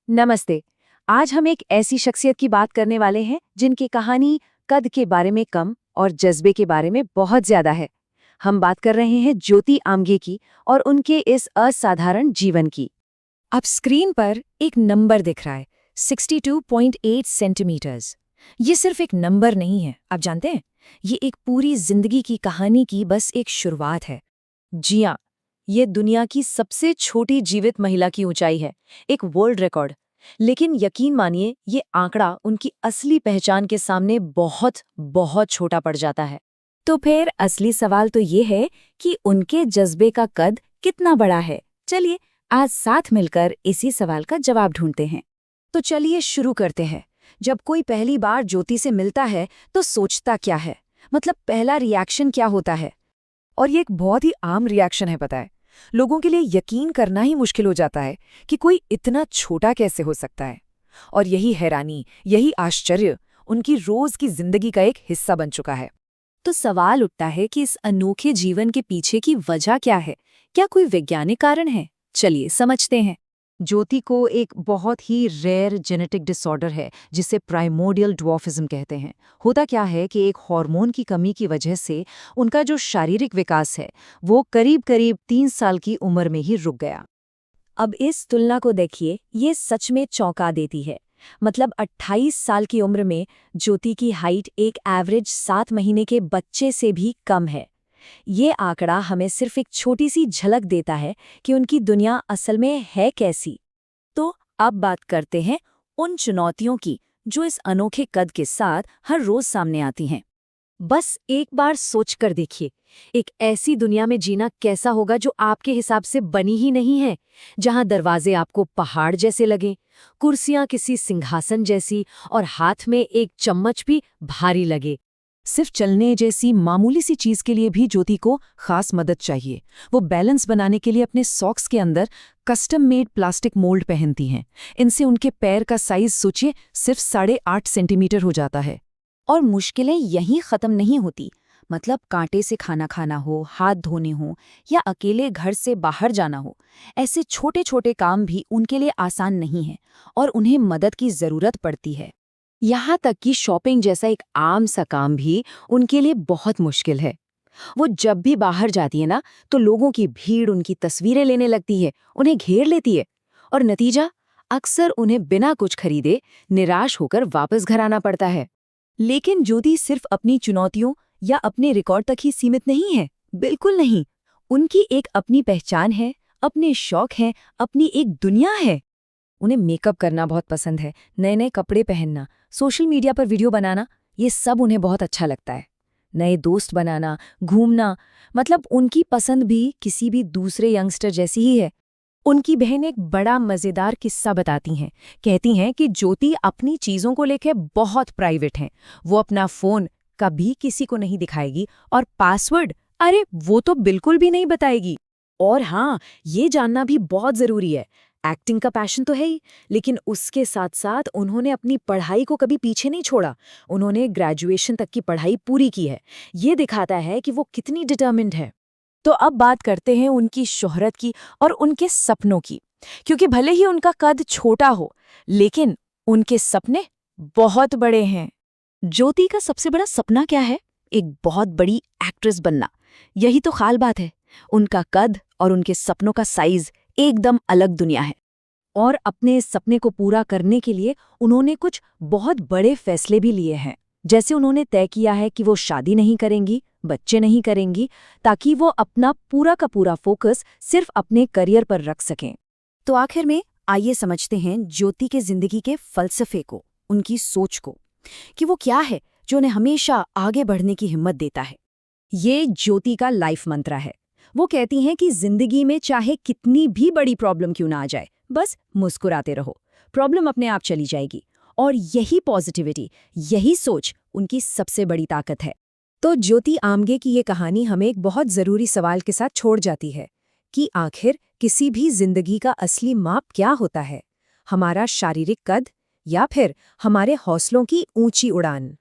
नमस्ते। आज हम एक ऐसी शख्सियत की बात करने वाले हैं जिनकी कहानी कद के बारे में कम और जज्बे के बारे में बहुत ज्यादा है। हम बात कर रहे हैं ज्योति आमगे की और उनके इस असाधारण जीवन की। अब स्क्रीन पर एक नंबर दिख रहा है, 62.8 सेंटीमीटर्स। ये सिर्फ एक नंबर नहीं है, आप जानते हैं, ये एक पूरी जिंदगी की कहानी की बस एक शुरुआत है। जी हाँ, ये दुनिया की सबसे छोटी जीवित महिला की ऊंचाई है, एक वर्ल्ड रिकॉर्ड। लेकिन यकीन मानिए, ये आंकड़ा उनकी असली पहचान के सामने बहुत बहुत छोटा पड़ जाता है। तो फिर असली सवाल तो ये है कि उनके जज्बे का कद कितना बड़ा है। चलिए आज साथ मिलकर इसी सवाल का जवाब ढूंढते हैं। तो चलिए शुरू करते हैं। जब कोई पहली बार ज्योति से मिलता है तो सोचता क्या है, मतलब पहला रिएक्शन क्या होता है? और ये एक बहुत ही आम रिएक्शन है, पता है। लोगों के लिए यकीन करना ही मुश्किल हो जाता है कि कोई इतना छोटा कैसे हो सकता है। और यही हैरानी, यही आश्चर्य उनकी रोज की जिंदगी का एक हिस्सा बन चुका है। तो सवाल उठता है कि इस अनोखे जीवन के पीछे की वजह क्या है? क्या कोई वैज्ञानिक कारण है? चलिए समझते हैं। ज्योति को एक बहुत ही रेयर जेनेटिक डिसऑर्डर है जिसे प्राइमोर्डियल ड्वार्फिज्म कहते हैं। होता क्या है कि एक हार्मोन की कमी की वजह से उनका जो शारीरिक विकास है वो करीब-करीब 3 साल की उम्र में ही रुक गया। अब इस तुलना को देखिए, ये सच में चौंका देती है। मतलब 28 साल की उम्र में ज्योति की हाइट एक एवरेज 7 महीने के बच्चे से भी कम है। ये आंकड़ा हमें सिर्फ एक छोटी सी झलक देता है कि उनकी दुनिया असल में है कैसी। तो अब बात करते हैं उन चुनौतियों की जो इस अनोखे कद के साथ हर रोज सामने आती हैं। बस एक बार सोच कर देखिए, एक ऐसी दुनिया में जीना कैसा होगा जो आपके हिसाब से बनी ही नहीं है, जहां दरवाजे आपको पहाड़ जैसे लगें, कुर्सियां किसी सिंहासन जैसी और हाथ में एक चम्मच भी भारी लगे। सिर्फ चलने जैसी मामूली सी चीज के लिए भी ज्योति को खास मदद चाहिए। वो बैलेंस बनाने के लिए अपने सॉक्स के अंदर कस्टम मेड प्लास्टिक मोल्ड पहनती हैं। इनसे उनके पैर का साइज सोचिए, सिर्फ 8.5 सेंटीमीटर हो जाता है। और मुश्किलें यहीं खत्म नहीं होती। मतलब कांटे से खाना खाना हो, हाथ धोने हो या अकेले घर से बाहर जाना हो, ऐसे छोटे छोटे काम भी उनके लिए आसान नहीं है और उन्हें मदद की जरूरत पड़ती है। यहाँ तक कि शॉपिंग जैसा एक आम सा काम भी उनके लिए बहुत मुश्किल है। वो जब भी बाहर जाती है ना, तो लोगों की भीड़ उनकी तस्वीरें लेने लगती है, उन्हें घेर लेती है और नतीजा, अक्सर उन्हें बिना कुछ खरीदे निराश होकर वापस घर आना पड़ता है। लेकिन ज्योति सिर्फ अपनी चुनौतियों या अपने रिकॉर्ड तक ही सीमित नहीं है, बिल्कुल नहीं। उनकी एक अपनी पहचान है, अपने शौक हैं, अपनी एक दुनिया है। उन्हें मेकअप करना बहुत पसंद है, नए नए कपड़े पहनना, सोशल मीडिया पर वीडियो बनाना, ये सब उन्हें बहुत अच्छा लगता है। नए दोस्त बनाना, घूमना, मतलब उनकी पसंद भी किसी भी दूसरे यंगस्टर जैसी ही है। उनकी बहन एक बड़ा मजेदार किस्सा बताती हैं। कहती हैं कि ज्योति अपनी चीजों को लेकर बहुत प्राइवेट हैं। वो अपना फोन कभी किसी को नहीं दिखाएगी और पासवर्ड, अरे वो तो बिल्कुल भी नहीं बताएगी। और हाँ, ये जानना भी बहुत जरूरी है, एक्टिंग का पैशन तो है ही, लेकिन उसके साथ साथ उन्होंने अपनी पढ़ाई को कभी पीछे नहीं छोड़ा। उन्होंने ग्रेजुएशन तक की पढ़ाई पूरी की है। ये दिखाता है कि वो कितनी डिटर्मिन्ड है। तो अब बात करते हैं उनकी शोहरत की और उनके सपनों की, क्योंकि भले ही उनका कद छोटा हो, लेकिन उनके सपने बहुत बड़े हैं। ज्योति का सबसे बड़ा सपना क्या है? एक बहुत बड़ी एक्ट्रेस बनना। यही तो खास बात है, उनका कद और उनके सपनों का साइज एकदम अलग दुनिया है। और अपने इस सपने को पूरा करने के लिए उन्होंने कुछ बहुत बड़े फैसले भी लिए हैं। जैसे उन्होंने तय किया है कि वो शादी नहीं करेंगी, बच्चे नहीं करेंगी, ताकि वो अपना पूरा का पूरा फोकस सिर्फ अपने करियर पर रख सकें। तो आखिर में आइए समझते हैं ज्योति के जिंदगी के फलसफे को, उनकी सोच को, कि वो क्या है जो उन्हें हमेशा आगे बढ़ने की हिम्मत देता है। ये ज्योति का लाइफ मंत्र है। वो कहती हैं कि जिंदगी में चाहे कितनी भी बड़ी प्रॉब्लम क्यों ना आ जाए, बस मुस्कुराते रहो, प्रॉब्लम अपने आप चली जाएगी। और यही पॉजिटिविटी, यही सोच उनकी सबसे बड़ी ताकत है। तो ज्योति आमगे की ये कहानी हमें एक बहुत ज़रूरी सवाल के साथ छोड़ जाती है कि आखिर किसी भी जिंदगी का असली माप क्या होता है? हमारा शारीरिक कद या फिर हमारे हौसलों की ऊंची उड़ान?